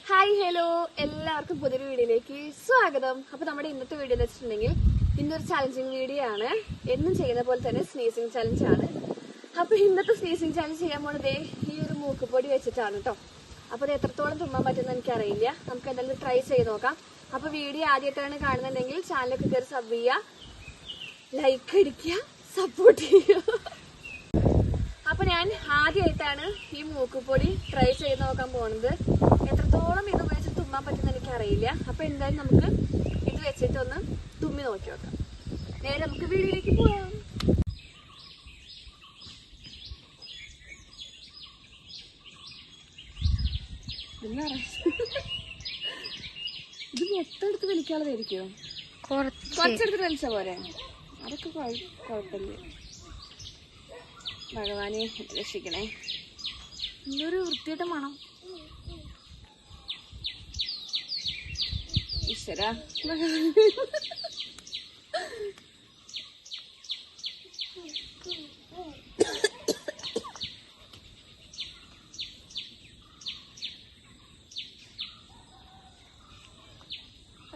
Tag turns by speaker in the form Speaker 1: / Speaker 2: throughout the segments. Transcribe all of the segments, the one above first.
Speaker 1: Hi hello, എല്ലാവർക്കും പുതിയൊരു വീഡിയോയിലേക്ക് സ്വാഗതം. അപ്പൊ നമ്മുടെ ഇന്നത്തെ വീഡിയോ എന്ന് വെച്ചിട്ടുണ്ടെങ്കിൽ ഇന്നൊരു ചാലഞ്ചിങ് വീഡിയോ ആണ്. എന്നും ചെയ്യുന്ന പോലെ തന്നെ സ്നീസിങ് ചാലഞ്ച് ആണ്. അപ്പൊ ഇന്നത്തെ സ്നീസിങ് ചാലഞ്ച് ചെയ്യാൻ പോണത് ഈ ഒരു മൂക്കുപൊടി വെച്ചിട്ടാണ് കേട്ടോ. അപ്പൊ അത് എത്രത്തോളം തുമ്മാൻ പറ്റുമെന്ന് എനിക്കറിയില്ല. നമുക്ക് എന്തായാലും ട്രൈ ചെയ്ത് നോക്കാം. അപ്പൊ വീഡിയോ ആദ്യമായിട്ടാണ് കാണുന്നുണ്ടെങ്കിൽ ചാനലൊക്കെ കയറി സബ് ചെയ്യുക, ലൈക്ക് അടിക്കുക, സപ്പോർട്ട് ചെയ്യുക. അപ്പൊ ഞാൻ ആദ്യമായിട്ടാണ് ഈ മൂക്കുപൊടി ട്രൈ ചെയ്ത് നോക്കാൻ പോണത്. എത്രത്തോളം ഇത് ഉപയോഗിച്ച് തുമ്മാൻ പറ്റുന്ന എനിക്ക് അറിയില്ല. അപ്പൊ എന്തായാലും നമുക്ക് ഇത് വെച്ചിട്ടൊന്ന് തുമ്മി നോക്കി നോക്കാം. നേരെ നമുക്ക് വീഡിയോയിലേക്ക് പോവാം. ഇത് മൊത്തം എടുത്ത് വലിക്കാനുള്ളതായിരിക്കും. കുറച്ചെടുത്ത് വലിച്ച പോരെ, അതൊക്കെ കുഴപ്പമില്ല. ഭഗവാനെ രക്ഷിക്കണേ. എന്തൊരു വൃത്തിയായിട്ട് മണം. ഈശ്വര,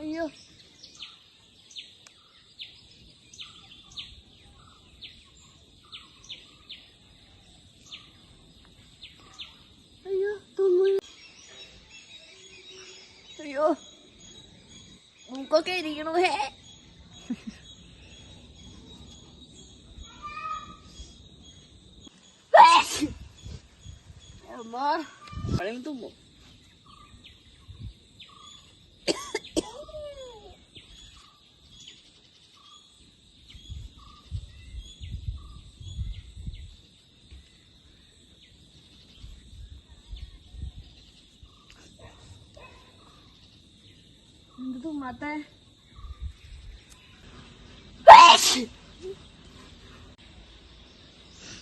Speaker 1: അയ്യോ അയ്യോ, മൂക്കൊക്കെ ഇരിക്കണു. തുമ്പോ എന്ത് തുമ്മാത്തെ?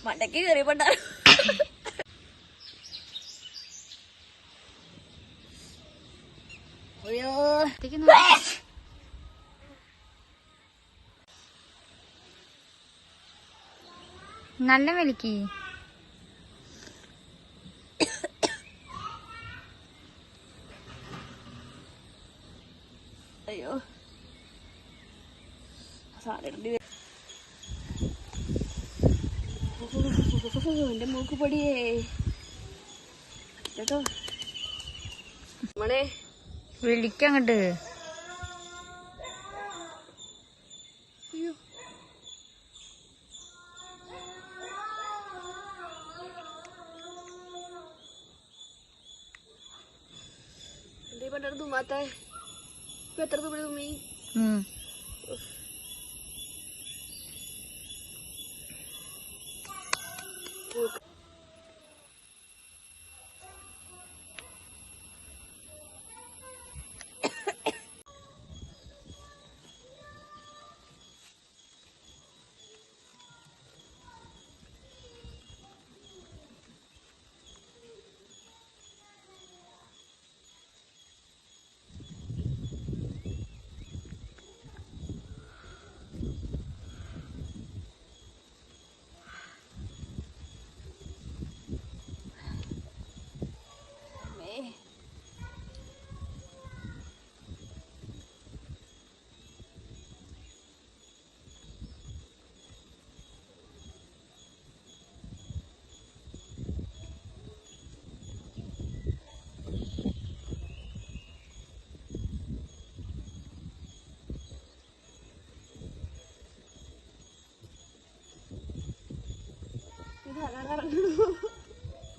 Speaker 1: മണ്ടയ്ക്ക് കയറിയപ്പോണ്ട. അയ്യോ,
Speaker 2: നല്ല വലിക്ക്.
Speaker 1: അയ്യോ, സാധനം എന്റെ മൂക്കുപൊടിയേ കേട്ടോ. മണേ
Speaker 2: വിളിക്കങ്ങട്ട്.
Speaker 1: അയ്യോ, എന്തേ പണ്ടാണ് തുമ്മാത്ത? ഇപ്പൊ എത്ര തുമ്മി തുമ്മി?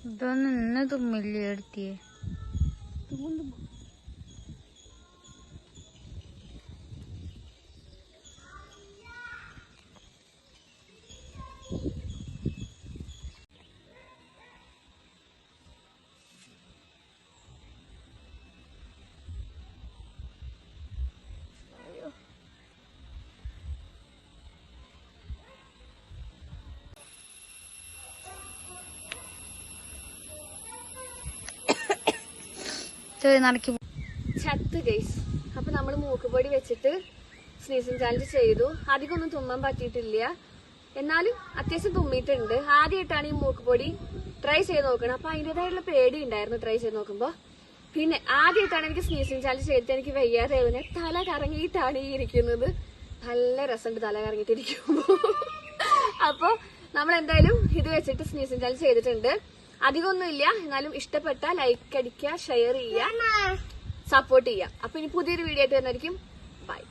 Speaker 2: ഇതൊന്നും ഇന്ന് തുമ്മില്ലേ എടുത്തിയേ?
Speaker 1: ചത്ത് ഗൈസ്. അപ്പൊ നമ്മള് മൂക്കുപൊടി വെച്ചിട്ട് സ്നീസിങ് ചാലഞ്ച് ചെയ്തു. അധികം ഒന്നും തുമ്മാൻ പറ്റിയിട്ടില്ല. എന്നാലും അത്യാവശ്യം തുമ്മിയിട്ടുണ്ട്. ആദ്യമായിട്ടാണ് ഈ മൂക്കുപൊടി ട്രൈ ചെയ്ത് നോക്കണം. അപ്പൊ അതിന്റേതായിട്ടുള്ള പേടി ഉണ്ടായിരുന്നു ട്രൈ ചെയ്ത് നോക്കുമ്പോ. പിന്നെ ആദ്യമായിട്ടാണ് എനിക്ക് സ്നീസിങ് ചാലഞ്ച് ചെയ്തിട്ട് എനിക്ക് വയ്യാതെ തല കറങ്ങിയിട്ടാണ് ഈ ഇരിക്കുന്നത്. നല്ല രസമുണ്ട് തല കറങ്ങിയിട്ടിരിക്കുമ്പോ. അപ്പൊ നമ്മൾ എന്തായാലും ഇത് വെച്ചിട്ട് സ്നീസിങ് ചാലഞ്ച് ചെയ്തിട്ടുണ്ട്. അധികമൊന്നുമില്ല, എന്നാലും ഇഷ്ടപ്പെട്ട ലൈക്ക് അടിക്കുക, ഷെയർ ചെയ്യുക, സപ്പോർട്ട് ചെയ്യുക. അപ്പൊ ഇനി പുതിയൊരു വീഡിയോ ആയിട്ട് വരുന്നതായിരിക്കും. ബൈ.